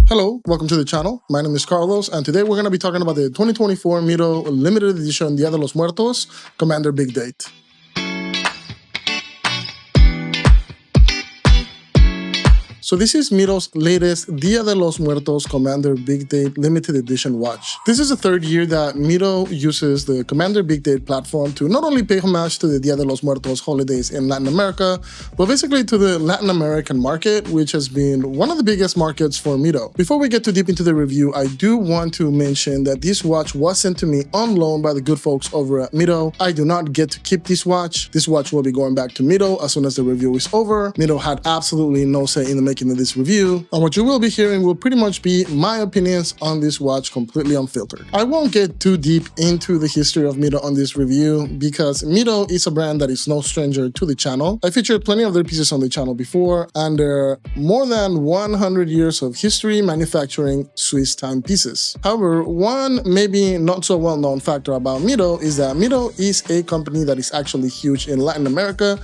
Hello, welcome to the channel. My name is Carlos, and today we're going to be talking about the 2024 Mido limited edition Dia de los Muertos Commander Big Date. So this is Mido's latest Dia de los Muertos Commander Big Date limited edition watch. This is the third year that Mido uses the Commander Big Date platform to not only pay homage to the Dia de los Muertos holidays in Latin America, but basically to the Latin American market, which has been one of the biggest markets for Mido. Before we get too deep into the review, I do want to mention that this watch was sent to me on loan by the good folks over at Mido. I do not get to keep this watch. This watch will be going back to Mido as soon as the review is over. Mido had absolutely no say in the making of this review, and what you will be hearing will pretty much be my opinions on this watch completely unfiltered. I won't get too deep into the history of Mido on this review because Mido is a brand that is no stranger to the channel. I featured plenty of their pieces on the channel before, and they're more than 100 years of history manufacturing Swiss timepieces. However, one maybe not so well-known factor about Mido is that Mido is a company that is actually huge in Latin America,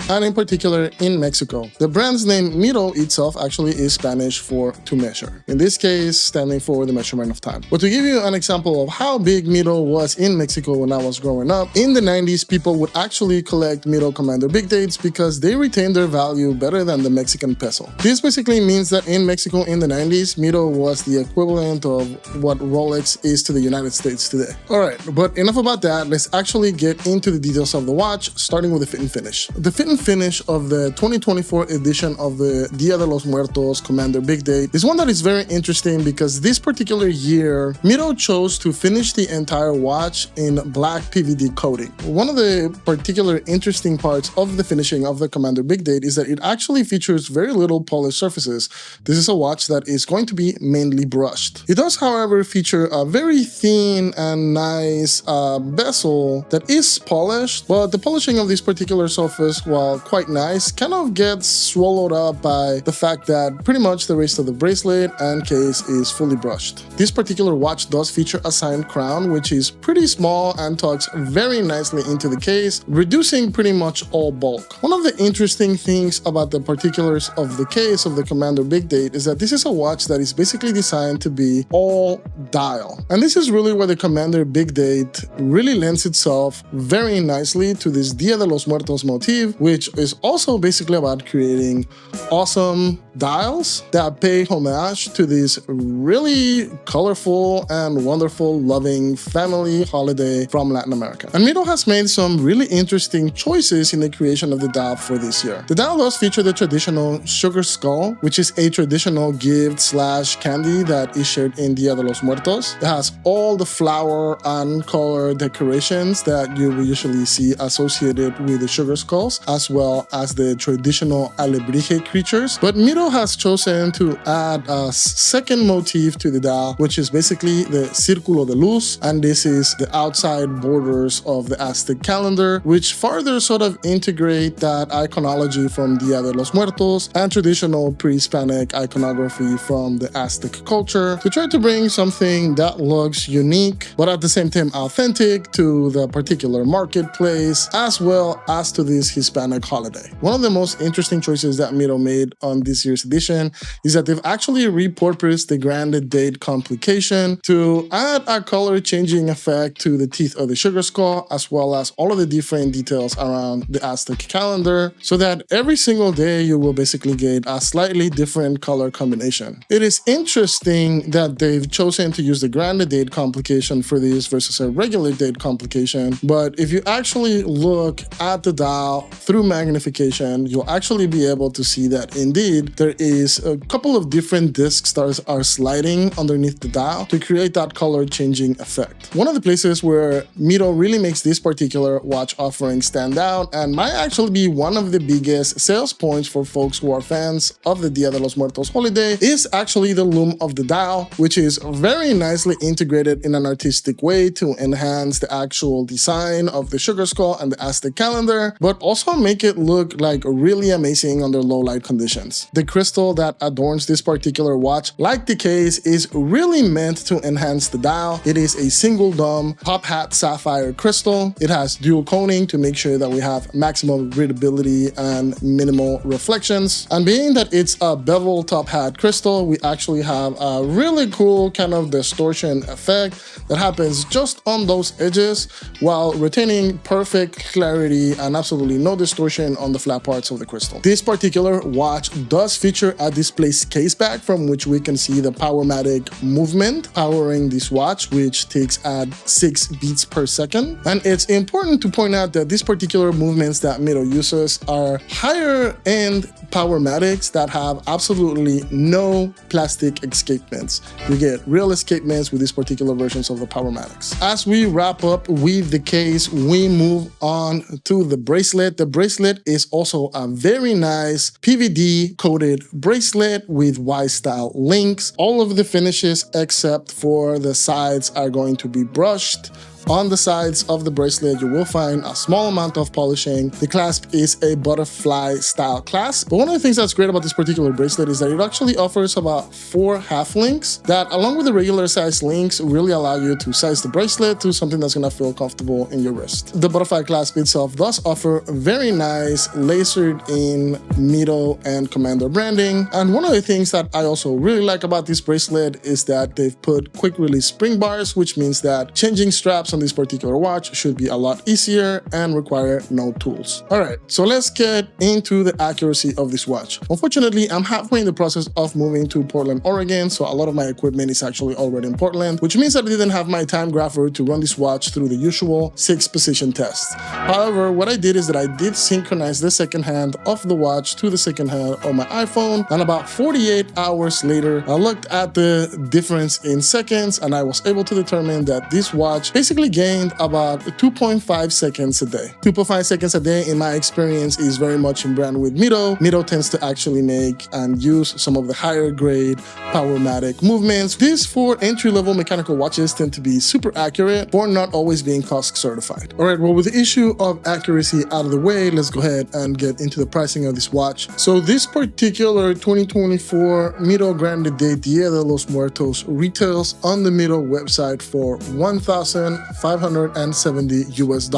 and in particular in Mexico. The brand's name Mido itself actually is Spanish for to measure, in this case standing for the measurement of time. But to give you an example of how big Mido was in Mexico when I was growing up, in the 90s people would actually collect Mido Commander Big Dates because they retained their value better than the Mexican peso. This basically means that in Mexico in the 90s, Mido was the equivalent of what Rolex is to the United States today. Alright, but enough about that, let's actually get into the details of the watch, starting with the fit and finish. The fit and finish of the 2024 edition of the Dia de los Muertos Commander Big Date is one that is very interesting because this particular year, Mido chose to finish the entire watch in black PVD coating. One of the particular interesting parts of the finishing of the Commander Big Date is that it actually features very little polished surfaces. This is a watch that is going to be mainly brushed. It does, however, feature a very thin and nice bezel that is polished, but the polishing of this particular surface, while quite nice, kind of gets swallowed up by the fact that pretty much the rest of the bracelet and case is fully brushed. This particular watch does feature a signed crown, which is pretty small and tucks very nicely into the case, reducing pretty much all bulk. One of the interesting things about the particulars of the case of the Commander Big Date is that this is a watch that is basically designed to be all dial. And this is really where the Commander Big Date really lends itself very nicely to this Dia de los Muertos motif, which is also basically about creating awesome dials that pay homage to this really colorful and wonderful, loving family holiday from Latin America. And Mido has made some really interesting choices in the creation of the dial for this year. The dial does feature the traditional sugar skull, which is a traditional gift/candy that is shared in Dia de los Muertos. It has all the flower and color decorations that you will usually see associated with the sugar skulls, as well as the traditional alebrije creatures. But Mido has chosen to add a second motif to the dial, which is basically the Circulo Del Luz, and this is the outside borders of the Aztec calendar, which further sort of integrate that iconology from Dia de los Muertos and traditional pre-Hispanic iconography from the Aztec culture to try to bring something that looks unique, but at the same time authentic to the particular marketplace, as well as to this Hispanic holiday. One of the most interesting choices that Mido made on this year's edition is that they've actually repurposed the granted date complication to add a color changing effect to the teeth of the sugar skull, as well as all of the different details around the Aztec calendar, so that every single day you will basically get a slightly different color combination. It is interesting that they've chosen to use the granted date complication for this versus a regular date complication, but if you actually look at the dial through magnification, you'll actually be able to see that indeed there is a couple of different discs that are sliding underneath the dial to create that color changing effect. One of the places where Mido really makes this particular watch offering stand out, and might actually be one of the biggest sales points for folks who are fans of the Dia de los Muertos holiday, is actually the lume of the dial, which is very nicely integrated in an artistic way to enhance the actual design of the sugar skull and the Aztec calendar, but also make it look like really amazing under low light conditions. The crystal that adorns this particular watch, like the case, is really meant to enhance the dial. It is a single dome top hat sapphire crystal. It has dual coning to make sure that we have maximum readability and minimal reflections. And being that it's a bevel top hat crystal, we actually have a really cool kind of distortion effect that happens just on those edges while retaining perfect clarity and absolutely no distortion on the flat parts of the crystal. This particular watch does feature a displaced case back from which we can see the Powermatic movement powering this watch, which takes at 6 beats per second. And it's important to point out that these particular movements that Mido uses are higher end Powermatics that have absolutely no plastic escapements. You get real escapements with these particular versions of the Powermatics. As we wrap up with the case, we move on to the bracelet. The bracelet is also a very nice PVD coated bracelet with Y-style links. All of the finishes except for the sides are going to be brushed. On the sides of the bracelet, you will find a small amount of polishing. The clasp is a butterfly style clasp. But one of the things that's great about this particular bracelet is that it actually offers about 4 half links that, along with the regular size links, really allow you to size the bracelet to something that's gonna feel comfortable in your wrist. The butterfly clasp itself does offer very nice lasered in Mido and Commander branding. And one of the things that I also really like about this bracelet is that they've put quick release spring bars, which means that changing straps on this particular watch should be a lot easier and require no tools. All right, so let's get into the accuracy of this watch. Unfortunately, I'm halfway in the process of moving to Portland, Oregon, so a lot of my equipment is actually already in Portland, which means that I didn't have my time grapher to run this watch through the usual 6 position tests. However, what I did is that I did synchronize the second hand of the watch to the second hand on my iPhone, and about 48 hours later, I looked at the difference in seconds, and I was able to determine that this watch basically gained about 2.5 seconds a day. 2.5 seconds a day, in my experience, is very much in brand with Mido. Mido tends to actually make and use some of the higher grade Powermatic movements. These 4 entry-level mechanical watches tend to be super accurate for not always being COSC certified. All right, well, with the issue of accuracy out of the way, let's go ahead and get into the pricing of this watch. So this particular 2024 Mido Grande Day Dia de los Muertos retails on the Mido website for $1,570 US.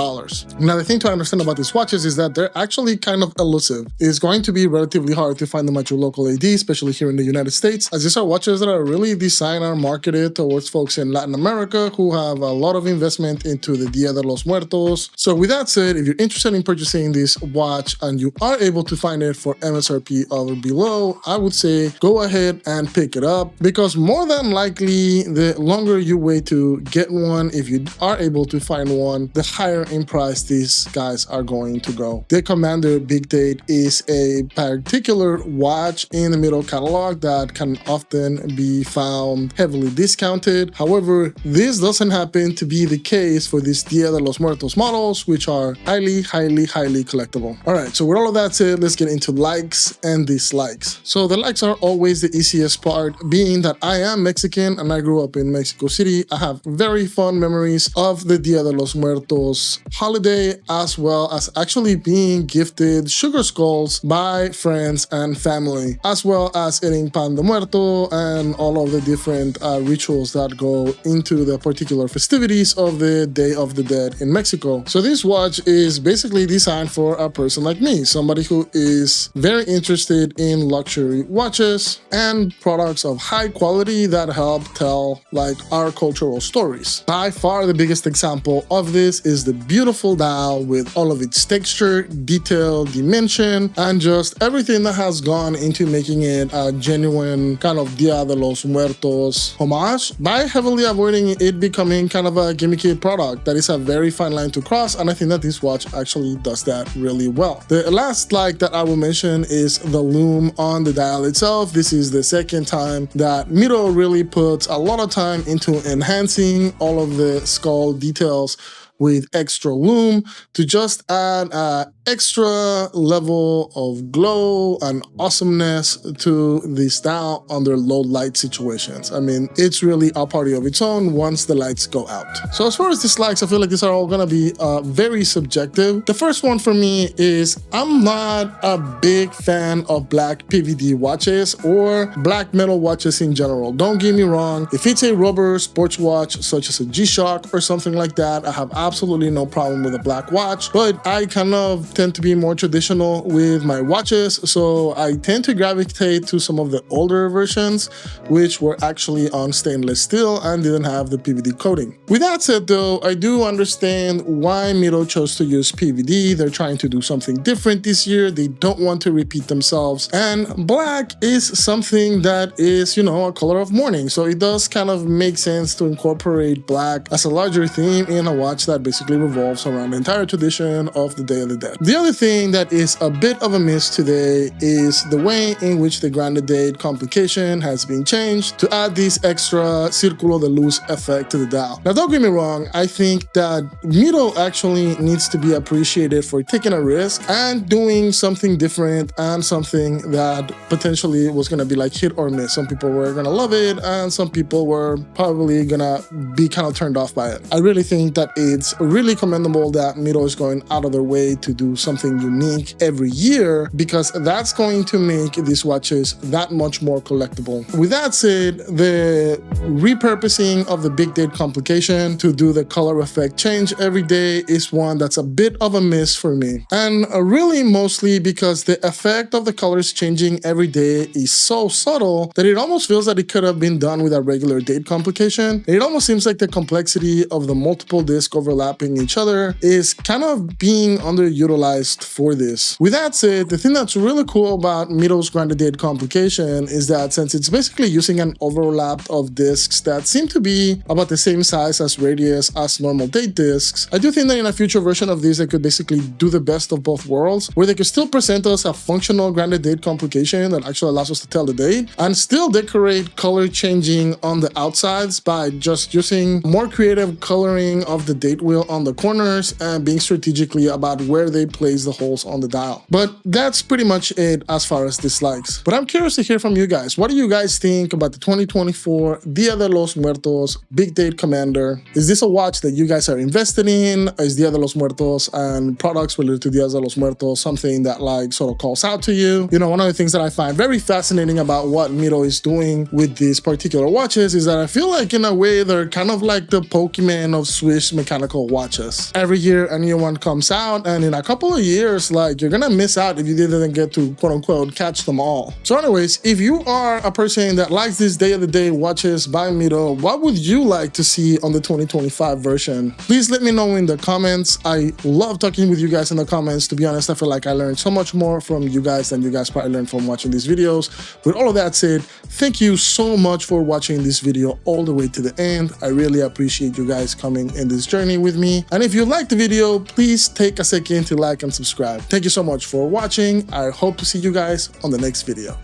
Now, the thing to understand about these watches is that they're actually kind of elusive. It's going to be relatively hard to find them at your local AD, especially here in the United States, as these are watches that are really designed and marketed towards folks in Latin America who have a lot of investment into the Dia de los Muertos. So with that said, if you're interested in purchasing this watch and you are able to find it for MSRP or below, I would say go ahead and pick it up, because more than likely, the longer you wait to get one, if you are able to find one, the higher in price these guys are going to go. The Commander Big Date is a particular watch in the Mido catalog that can often be found heavily discounted. However, this doesn't happen to be the case for these Dia de los Muertos models, which are highly collectible. All right, so with all of that said, let's get into likes and dislikes. So the likes are always the easiest part, being that I am Mexican and I grew up in Mexico City. I have very fond memories of the Dia de los Muertos holiday, as well as actually being gifted sugar skulls by friends and family, as well as eating pan de muerto and all of the different rituals that go into the particular festivities of the Day of the Dead in Mexico. So this watch is basically designed for a person like me, somebody who is very interested in luxury watches and products of high quality that help tell like our cultural stories. By far the biggest example of this is the beautiful dial with all of its texture, detail, dimension, and just everything that has gone into making it a genuine kind of Dia de los Muertos homage, by heavily avoiding it becoming kind of a gimmicky product. That is a very fine line to cross, and I think that this watch actually does that really well. The last like that I will mention is the lume on the dial itself. This is the second time that Mido really puts a lot of time into enhancing all of the skull details with extra lume to just add an extra level of glow and awesomeness to this dial under low light situations. I mean, it's really a party of its own once the lights go out. So as far as dislikes, I feel like these are all gonna be very subjective. The first one for me is I'm not a big fan of black PVD watches or black metal watches in general. Don't get me wrong, if it's a rubber sports watch such as a G-Shock or something like that, I have absolutely no problem with a black watch, but I kind of tend to be more traditional with my watches, so I tend to gravitate to some of the older versions which were actually on stainless steel and didn't have the PVD coating. With that said though, I do understand why Mido chose to use PVD. They're trying to do something different this year. They don't want to repeat themselves, and black is something that is, you know, a color of mourning, so it does kind of make sense to incorporate black as a larger theme in a watch that basically revolves around the entire tradition of the Day of the Dead. The other thing that is a bit of a miss today is the way in which the Grande Date complication has been changed to add this extra Circulo Del Luz effect to the dial. Now don't get me wrong, I think that Mido actually needs to be appreciated for taking a risk and doing something different and something that potentially was going to be like hit or miss. Some people were going to love it and some people were probably going to be kind of turned off by it. I really think that it's really commendable that Mido is going out of their way to do something unique every year, because that's going to make these watches that much more collectible. With that said, the repurposing of the big date complication to do the color effect change every day is one that's a bit of a miss for me. And really mostly because the effect of the colors changing every day is so subtle that it almost feels that it could have been done with a regular date complication. It almost seems like the complexity of the multiple discs overlapping each other is kind of being underutilized for this. With that said, the thing that's really cool about Mido's Grande Date complication is that since it's basically using an overlap of discs that seem to be about the same size as radius as normal date discs, I do think that in a future version of this, they could basically do the best of both worlds, where they could still present us a functional Grande Date complication that actually allows us to tell the date, and still decorate color changing on the outsides by just using more creative coloring of the date wheel on the corners and being strategically about where they place the holes on the dial. But that's pretty much it as far as dislikes. But I'm curious to hear from you guys. What do you guys think about the 2024 Dia de los Muertos Big Date Commander? Is this a watch that you guys are invested in? Is Dia de los Muertos and products related to Dia de los Muertos something that like sort of calls out to you? You know, one of the things that I find very fascinating about what Mido is doing with these particular watches is that I feel like in a way they're kind of like the Pokemon of Swiss mechanical watches. Every year a new one comes out, and in a couple of years, like, you're gonna miss out if you didn't get to quote unquote catch them all. So anyways, if you are a person that likes these Day of the Day watches by Mido, what would you like to see on the 2025 version? Please let me know in the comments. I love talking with you guys in the comments. To be honest, I feel like I learned so much more from you guys than you guys probably learned from watching these videos. With all of that said, thank you so much for watching this video all the way to the end. I really appreciate you guys coming in this journey with me. And if you liked the video, please take a second to like and subscribe. Thank you so much for watching. I hope to see you guys on the next video.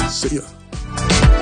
See ya.